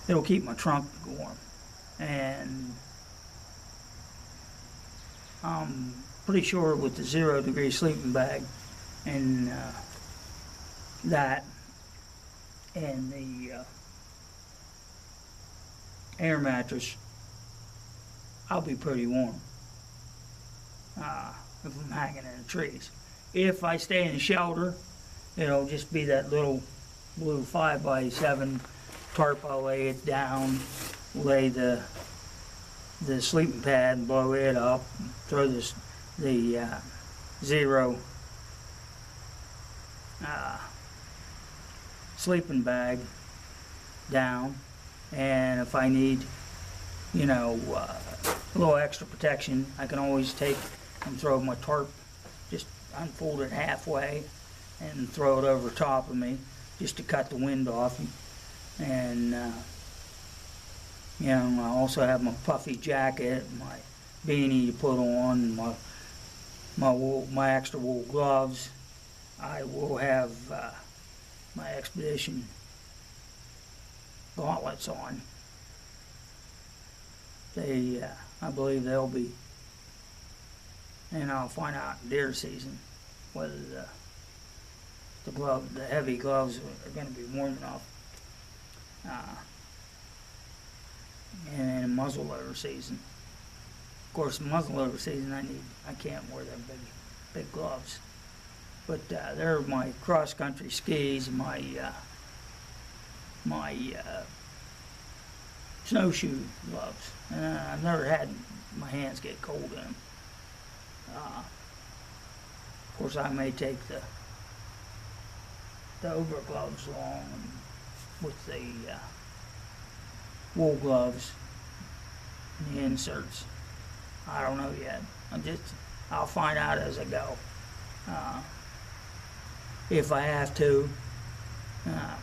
it'll keep my trunk warm. And I'm pretty sure with the 0-degree sleeping bag and that and the air mattress, I'll be pretty warm if I'm hanging in the trees. If I stay in the shelter, it'll just be that little blue 5x7 tarp. I'll lay it down, lay the sleeping pad, and blow it up, throw the 0 sleeping bag down, and if I need, you know, a little extra protection, I can always take and throw my tarp, just unfold it halfway and throw it over top of me just to cut the wind off. And you know, I also have my puffy jacket, my beanie to put on, my extra wool gloves. I will have my expedition gauntlets on. I believe they'll be, and I'll find out in deer season whether the heavy gloves are going to be warm enough. And in muzzleloader season, of course, muzzleloader season, I can't wear them big gloves. But they're my cross-country skis, my snowshoe gloves, and I've never had my hands get cold in them. Of course, I may take the over gloves along with the wool gloves and the inserts. I don't know yet. I'll find out as I go. If I have to,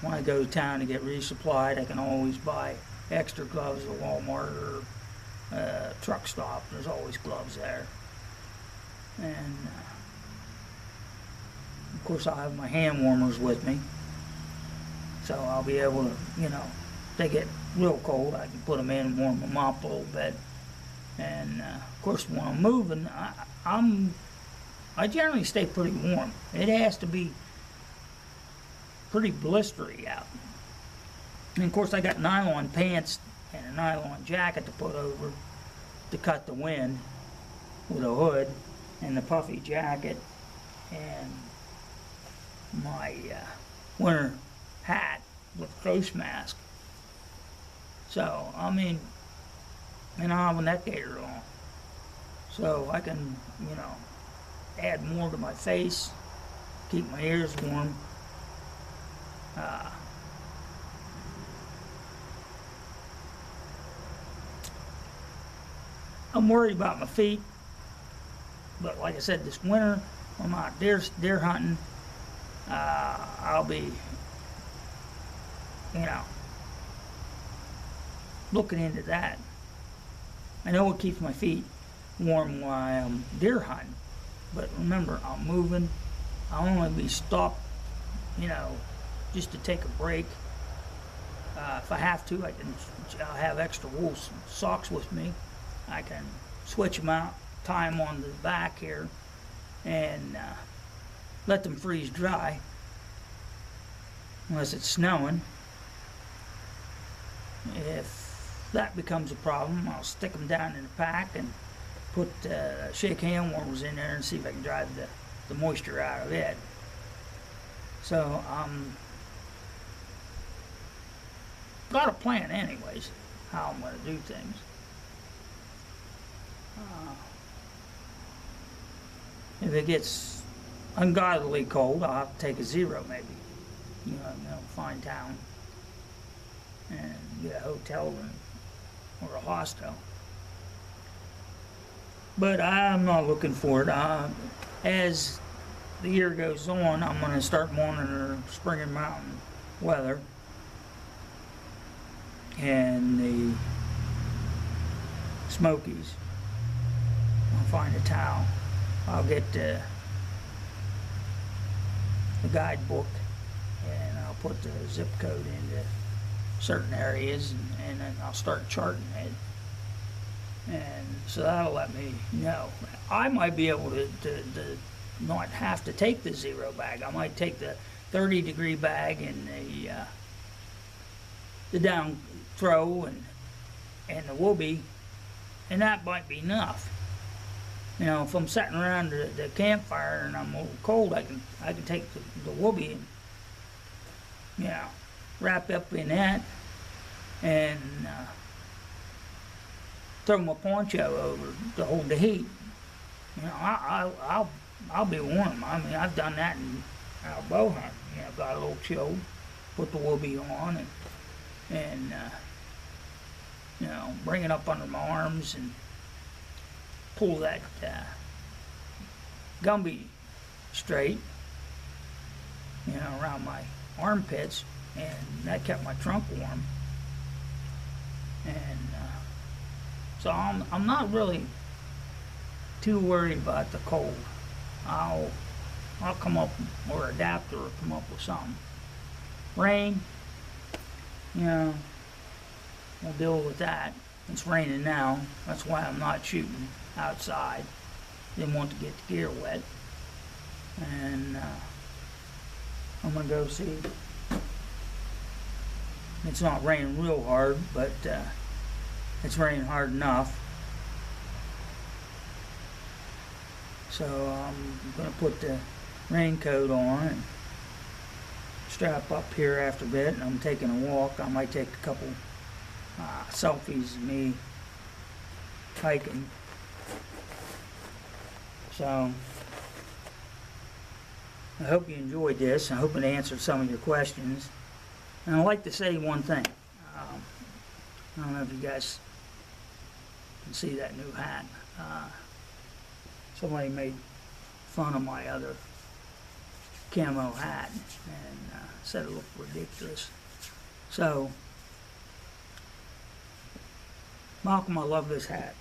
when I go to town to get resupplied, I can always buy extra gloves at Walmart or truck stop. There's always gloves there. And of course, I'll have my hand warmers with me, so I'll be able to, you know, if they get real cold, I can put them in and warm them up a little bit. And of course, when I'm moving, I generally stay pretty warm. It has to be pretty blistery out. And of course, I got nylon pants and a nylon jacket to put over to cut the wind with a hood, and the puffy jacket, and my winter hat with a face mask. So, I mean, and I'll have a neck gaiter on. So I can, you know, add more to my face, keep my ears warm. I'm worried about my feet, but like I said, this winter, when I'm out deer hunting, I'll be, you know, looking into that. I know it keeps my feet warm while I'm deer hunting, but remember, I'm moving. I'll only be stopped, you know, just to take a break. If I have to, I'll have extra wool socks with me. I can switch them out, tie them on the back here, and let them freeze dry, unless it's snowing. If that becomes a problem, I'll stick them down in the pack and put shake hand warmers in there and see if I can drive the moisture out of it. So got a plan anyways, how I'm going to do things. If it gets ungodly cold, I'll have to take a 0 maybe. You know, find town and get a hotel room or a hostel. But I'm not looking for it. As the year goes on, I'm going to start monitoring spring and mountain weather and the Smokies. I'll find a towel. I'll get the guidebook and I'll put the zip code into certain areas, and then I'll start charting it. And so that'll let me know. I might be able to not have to take the 0 bag. I might take the 30-degree bag and the down throw and the whoopee, and that might be enough. You know, if I'm sitting around the campfire and I'm a little cold, I can take the whoopee and, you know, wrap up in that and throw my poncho over to hold the heat. You know, I'll be warm. I mean, I've done that in bow hunting. You know, got a little chill, put the whoopee on, and you know, bring it up under my arms and pull that Gumby straight, you know, around my armpits, and that kept my trunk warm. And so I'm not really too worried about the cold. I'll come up or adapt or come up with something. Rain, you know, we'll deal with that. It's raining now. That's why I'm not shooting outside. Didn't want to get the gear wet. And I'm gonna go see. It's not raining real hard, but it's raining hard enough. So I'm gonna put the raincoat on and strap up here after a bit, and I'm taking a walk. I might take a couple selfies of me hiking. So I hope you enjoyed this. I hope it answered some of your questions. And I'd like to say one thing. I don't know if you guys can see that new hat. Somebody made fun of my other camo hat and said it looked ridiculous. So, Malcolm, I love this hat.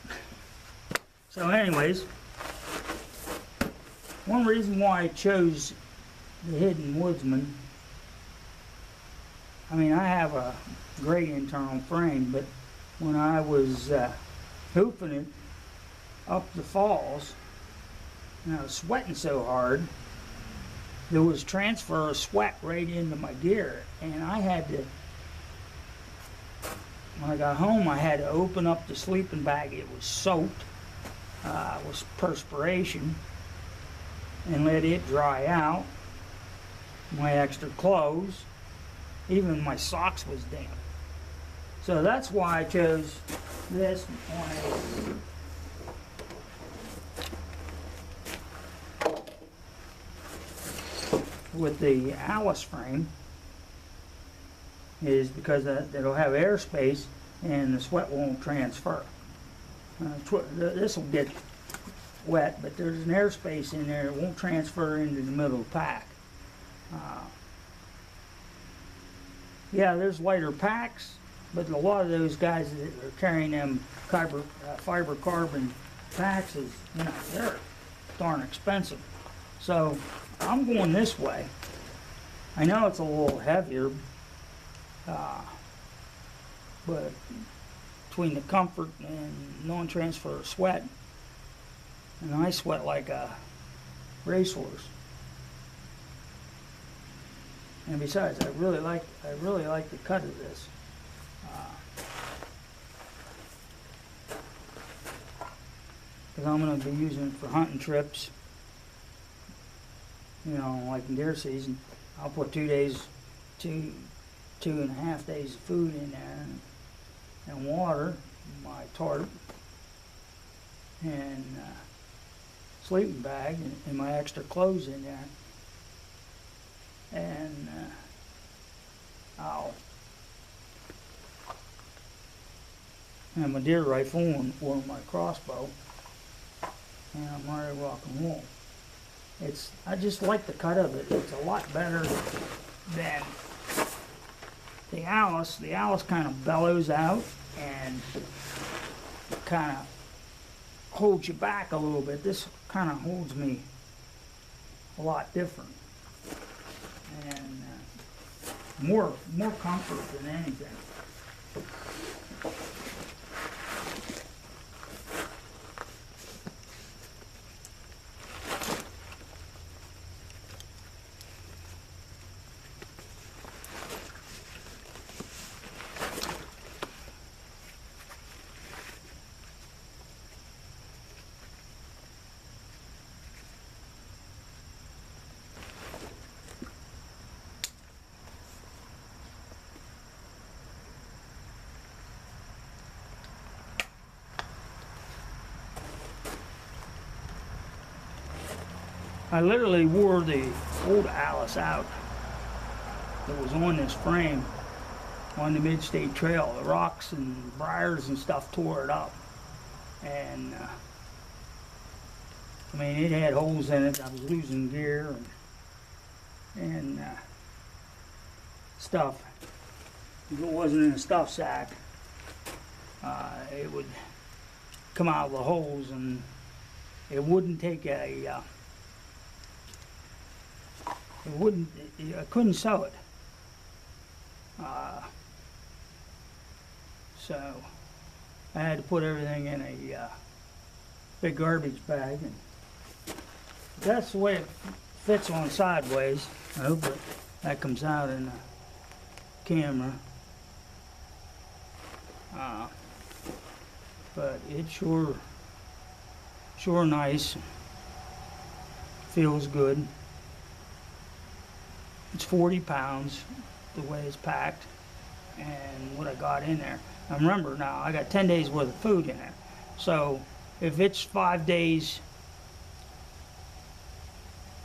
So anyways, one reason why I chose the Hidden Woodsman, I mean, I have a great internal frame, but when I was hooping it up the falls, and I was sweating so hard, there was transfer of sweat right into my gear, and I had to, when I got home, I had to open up the sleeping bag. It was soaked with perspiration, and let it dry out. My extra clothes, even my socks was damp. So that's why I chose this on with the Alice frame, is because it'll have airspace and the sweat won't transfer. This will get wet, but there's an airspace in there. It won't transfer into the middle of the pack. Yeah, there's lighter packs, but a lot of those guys that are carrying them fiber carbon packs, is, you know, they're darn expensive. So I'm going this way. I know it's a little heavier, but between the comfort and non-transfer of sweat, and I sweat like a racehorse. And besides, I really like the cut of this. Because I'm going to be using it for hunting trips. You know, like in deer season, I'll put 2 2.5 days of food in there, and water, my tarp, and sleeping bag, and my extra clothes in there. And I'll have my deer rifle or my crossbow, and I'm ready to rock and roll. I just like the cut of it. It's a lot better than the Alice. The Alice kind of bellows out and kind of holds you back a little bit. This kind of holds me a lot different. And more comfort than anything. I literally wore the old Alice out that was on this frame on the Mid-State Trail. The rocks and briars and stuff tore it up. And, I mean, it had holes in it. I was losing gear and stuff. If it wasn't in a stuff sack, it would come out of the holes, and it wouldn't take a I couldn't sew it. So I had to put everything in a big garbage bag, and that's the way it fits on sideways. I hope that comes out in the camera. But it's sure nice. Feels good. It's 40 pounds the way it's packed and what I got in there. Now remember, now I got 10 days worth of food in there. So if it's 5 days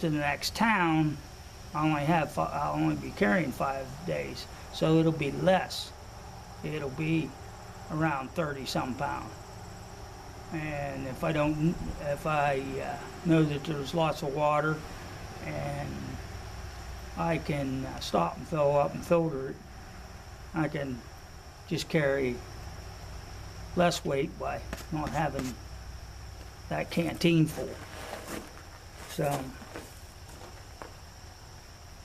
to the next town, I'll only be carrying 5 days. So it'll be less. It'll be around 30-some pounds. And if I know that there's lots of water and I can stop and fill up and filter it, I can just carry less weight by not having that canteen full. So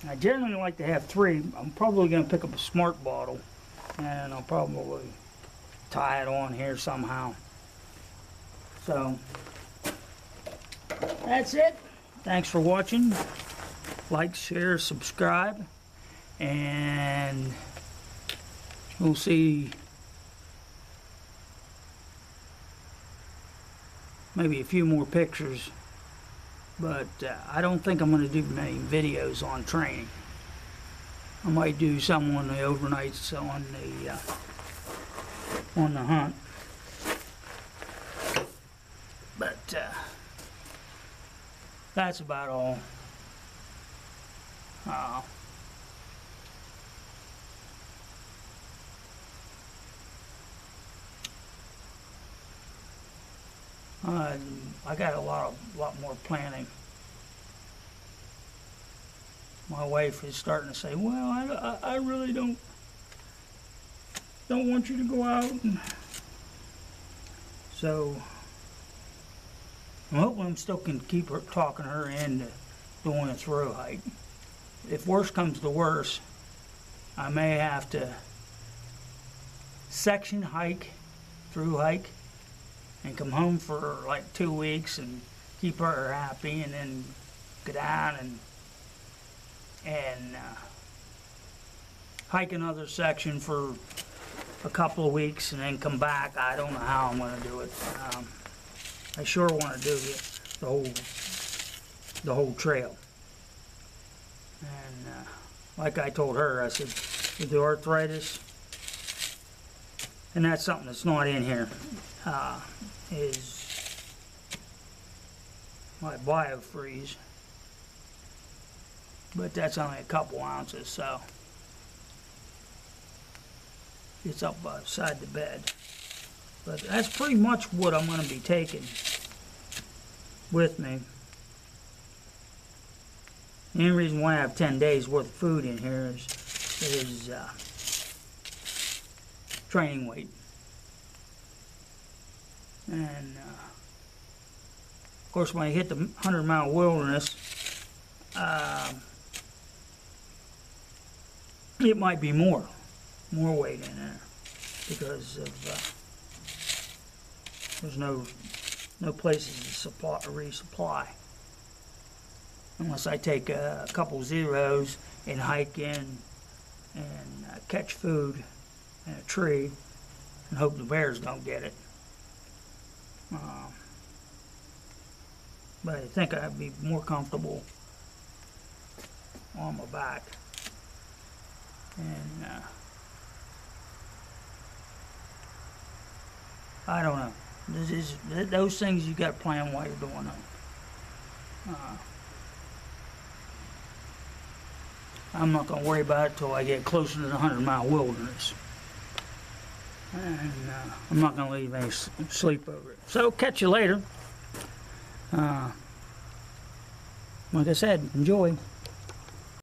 I generally like to have 3. I'm probably going to pick up a Smart bottle, and I'll probably tie it on here somehow. So that's it. Thanks for watching. Like, share, subscribe, and we'll see maybe a few more pictures, but I don't think I'm going to do many videos on training. I might do some on the overnights on the hunt, but that's about all. I got a lot more planning. My wife is starting to say, "Well, I really don't want you to go out." And so I'm hoping I'm still can keep talking her into doing a through hike. If worse comes to worse, I may have to section hike, through hike, and come home for like 2 weeks and keep her happy, and then go down and hike another section for a couple of weeks and then come back. I don't know how I'm going to do it. I sure want to do the whole trail. And like I told her, I said, with the arthritis, and that's something that's not in here, is my biofreeze, but that's only a couple ounces, so it's up beside the bed. But that's pretty much what I'm going to be taking with me. The only reason why I have 10 days worth of food in here is training weight. And of course, when I hit the 100-mile wilderness, it might be more weight in there because of there's no places to resupply unless I take a couple zeros and hike in and catch food in a tree and hope the bears don't get it. But I think I'd be more comfortable on my back. And I don't know. Those things you got to plan while you're doing them. I'm not going to worry about it till I get closer to the 100-mile wilderness. And I'm not going to leave any sleep over it. So catch you later. Like I said, enjoy.